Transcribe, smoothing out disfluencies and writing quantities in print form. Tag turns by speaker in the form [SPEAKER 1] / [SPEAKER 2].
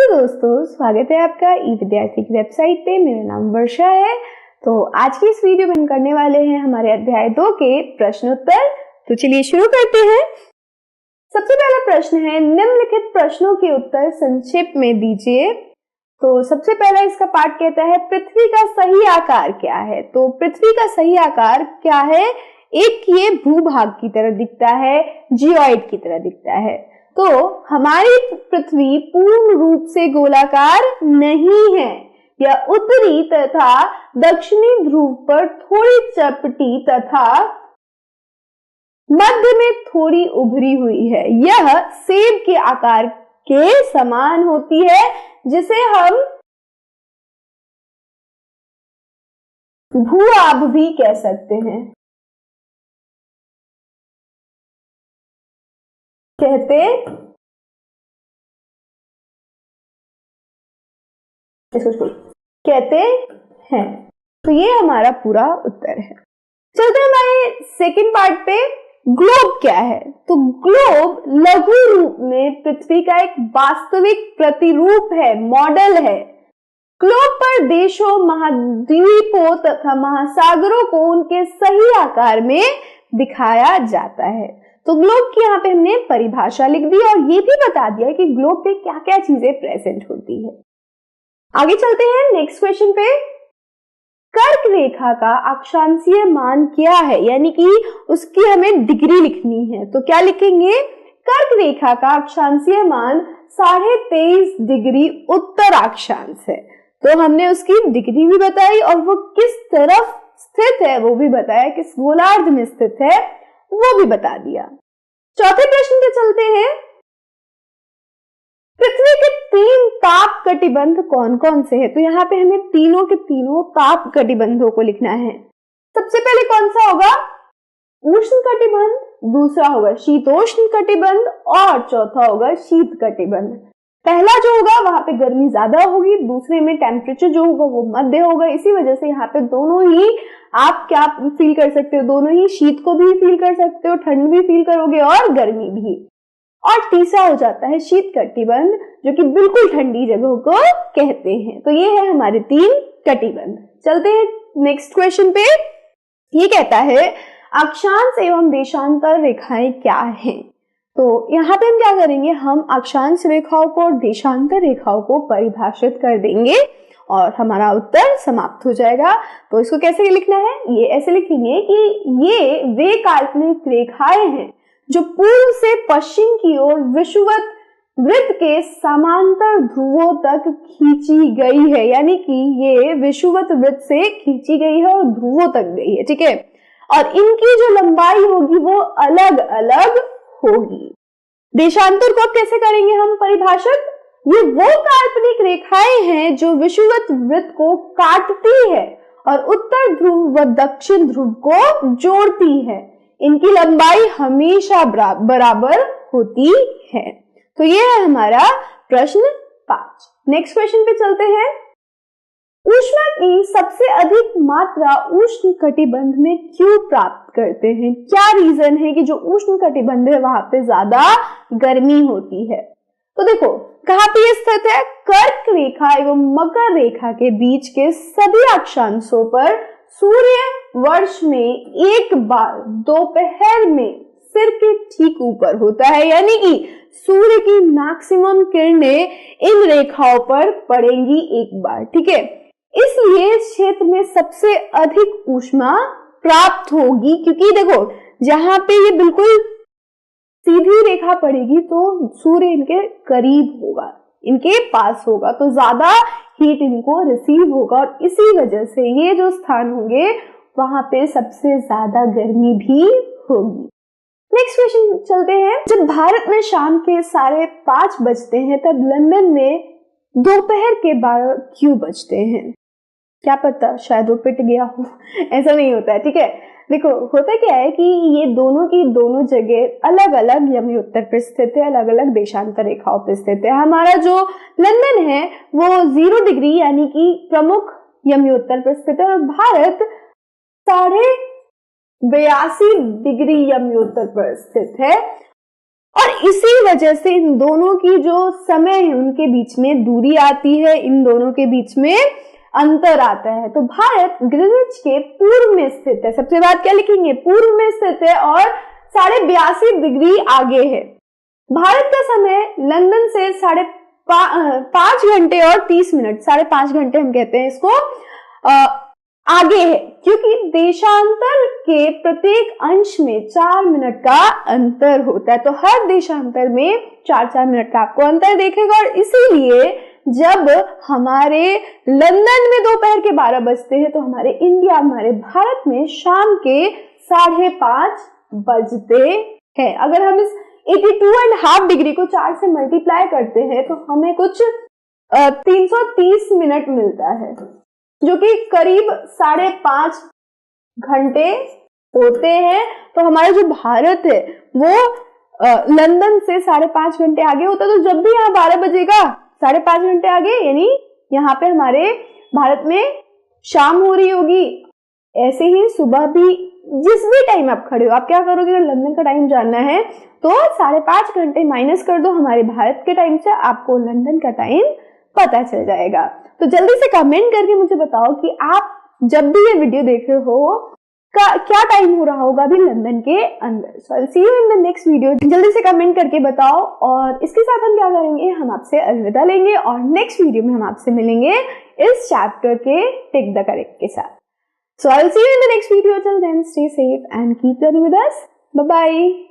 [SPEAKER 1] दोस्तों, स्वागत है आपका ई विद्यार्थी की वेबसाइट पे। मेरा नाम वर्षा है। तो आज की इस वीडियो में हम करने वाले हैं हमारे अध्याय 2 के प्रश्नोत्तर। तो चलिए शुरू करते हैं। सबसे पहला प्रश्न है, निम्नलिखित प्रश्नों के उत्तर संक्षेप में दीजिए। तो सबसे पहला इसका पाठ कहता है, पृथ्वी का सही आकार क्या है। तो पृथ्वी का सही आकार क्या है? एक ये भूभाग की तरह दिखता है, जियोइड की तरह दिखता है। तो हमारी पृथ्वी पूर्ण रूप से गोलाकार नहीं है। यह उत्तरी तथा दक्षिणी ध्रुव पर थोड़ी चपटी तथा मध्य में थोड़ी उभरी हुई है। यह सेब के आकार के समान होती है, जिसे हम भूआभ भी कह सकते हैं। कहते हैं। तो ये हमारा पूरा उत्तर है। चलते हमारे सेकंड पार्ट पे। ग्लोब क्या है? तो ग्लोब लघु रूप में पृथ्वी का एक वास्तविक प्रतिरूप है, मॉडल है। ग्लोब पर देशों, महाद्वीपों तथा महासागरों को उनके सही आकार में दिखाया जाता है। तो ग्लोब की यहाँ पे हमने परिभाषा लिख दी और ये भी बता दिया कि ग्लोब पे क्या क्या चीजें प्रेजेंट होती है। आगे चलते हैं नेक्स्ट क्वेश्चन पे। कर्क रेखा का अक्षांशीय मान क्या है? यानी कि उसकी हमें डिग्री लिखनी है। तो क्या लिखेंगे? कर्क रेखा का अक्षांशीय मान 23.5 डिग्री उत्तर अक्षांश है। तो हमने उसकी डिग्री भी बताई और वो किस तरफ स्थित है वो भी बताया, किस गोलार्ध में स्थित है वो भी बता दिया। चौथे प्रश्न पे चलते हैं। पृथ्वी के 3 ताप कटिबंध कौन कौन से हैं? तो यहाँ पे हमें तीनों के तीनों ताप कटिबंधों को लिखना है। सबसे पहले कौन सा होगा? उष्ण कटिबंध, दूसरा होगा शीतोष्ण कटिबंध और चौथा होगा शीत कटिबंध। पहला जो होगा वहां पे गर्मी ज्यादा होगी, दूसरे में टेम्परेचर जो होगा वो मध्य होगा। इसी वजह से यहाँ पे दोनों ही आप क्या फील कर सकते हो, दोनों ही शीत को भी फील कर सकते हो, ठंड भी फील करोगे और गर्मी भी। और तीसरा हो जाता है शीत कटिबंध, जो कि बिल्कुल ठंडी जगहों को कहते हैं। तो ये है हमारे 3 कटिबंध। चलते हैं नेक्स्ट क्वेश्चन पे। ये कहता है, अक्षांश एवं देशांतर रेखाएं क्या हैं? तो यहाँ पे हम क्या करेंगे, हम अक्षांश रेखाओं को और देशांतर रेखाओं को परिभाषित कर देंगे और हमारा उत्तर समाप्त हो जाएगा। तो इसको कैसे लिखना है? ये ऐसे लिखेंगे कि ये वे काल्पनिक रेखाएं हैं जो पूर्व से पश्चिम की ओर विषुवत वृत्त के समांतर ध्रुवों तक खींची गई है। यानी कि ये विषुवत वृत्त से खींची गई है और ध्रुवों तक गई है, ठीक है। और इनकी जो लंबाई होगी वो अलग अलग होगी। देशांतर को कैसे करेंगे हम परिभाषित? ये वो काल्पनिक रेखाएं हैं जो विषुवत वृत्त को काटती है और उत्तर ध्रुव व दक्षिण ध्रुव को जोड़ती है। इनकी लंबाई हमेशा बराबर होती है। तो ये है हमारा प्रश्न 5। नेक्स्ट क्वेश्चन पे चलते हैं। ऊष्मा की सबसे अधिक मात्रा उष्ण कटिबंध में क्यों प्राप्त करते हैं? क्या रीजन है कि जो उष्ण कटिबंध है वहां पे ज्यादा गर्मी होती है? तो देखो कहां पे स्थित है? कर्क रेखा एवं मकर रेखा के बीच के सभी अक्षांशों पर सूर्य वर्ष में एक बार दोपहर में सिर के ठीक ऊपर होता है। यानी कि सूर्य की मैक्सिमम किरणें इन रेखाओं पर पड़ेंगी एक बार, ठीक है। इसलिए इस क्षेत्र में सबसे अधिक ऊष्मा प्राप्त होगी, क्योंकि देखो जहां पे ये बिल्कुल सीधी रेखा पड़ेगी तो सूर्य इनके करीब होगा, इनके पास होगा, तो ज्यादा हीट इनको रिसीव होगा और इसी वजह से ये जो स्थान होंगे वहां पे सबसे ज्यादा गर्मी भी होगी। नेक्स्ट क्वेश्चन चलते हैं। जब भारत में शाम के 5:30 बजते हैं तब लंदन में दोपहर के 12 क्यों बजते हैं? क्या पता शायद वो पिट गया हो। ऐसा नहीं होता है, ठीक है। देखो होता क्या है कि ये दोनों की दोनों जगह अलग अलग यमी उत्तर पर स्थित है, अलग अलग देशांतर रेखाओं पर स्थित है। हमारा जो लंदन है वो 0 डिग्री यानी कि प्रमुख यमी उत्तर पर स्थित है और भारत 82.5 डिग्री यमी उत्तर पर स्थित है। और इसी वजह से इन दोनों की जो समय है उनके बीच में दूरी आती है, इन दोनों के बीच में अंतर आता है। तो भारत ग्रीनिच के पूर्व में स्थित है। सबसे बात क्या लिखेंगे, पूर्व में स्थित है और 82.5 डिग्री आगे है। भारत का समय लंदन से 5 घंटे और 30 मिनट, 5.5 घंटे हम कहते हैं इसको, आगे है, क्योंकि देशांतर के प्रत्येक अंश में 4 मिनट का अंतर होता है। तो हर देशांतर में 4-4 मिनट का आपको अंतर देखेगा। और इसीलिए जब हमारे लंदन में दोपहर के 12 बजते हैं तो हमारे इंडिया, हमारे भारत में शाम के 5:30 बजते हैं। अगर हम इस 82.5 डिग्री को 4 से मल्टीप्लाई करते हैं तो हमें कुछ 330 मिनट मिलता है, जो कि करीब 5.5 घंटे होते हैं। तो हमारा जो भारत है वो लंदन से 5.5 घंटे आगे होता है। तो जब भी यहाँ 12 बजेगा 5.5 घंटे आगे, यानी यहाँ पे हमारे भारत में शाम हो रही होगी। ऐसे ही सुबह भी जिस भी टाइम आप खड़े हो, आप क्या करोगे, अगर लंदन का टाइम जानना है तो 5.5 घंटे माइनस कर दो हमारे भारत के टाइम से, आपको लंदन का टाइम पता चल जाएगा। तो जल्दी से कमेंट करके मुझे बताओ कि आप जब भी ये वीडियो देख रहे हो क्या टाइम हो रहा होगा अभी लंदन के अंदर। So I will see you in the next video. जल्दी से कमेंट करके बताओ। और इसके साथ हम क्या करेंगे, हम आपसे अलविदा लेंगे और नेक्स्ट वीडियो में हम आपसे मिलेंगे इस चैप्टर के टिक द करेक्ट के साथ। So I will see you in the next video. Till then stay safe and keep learning with us. Bye bye.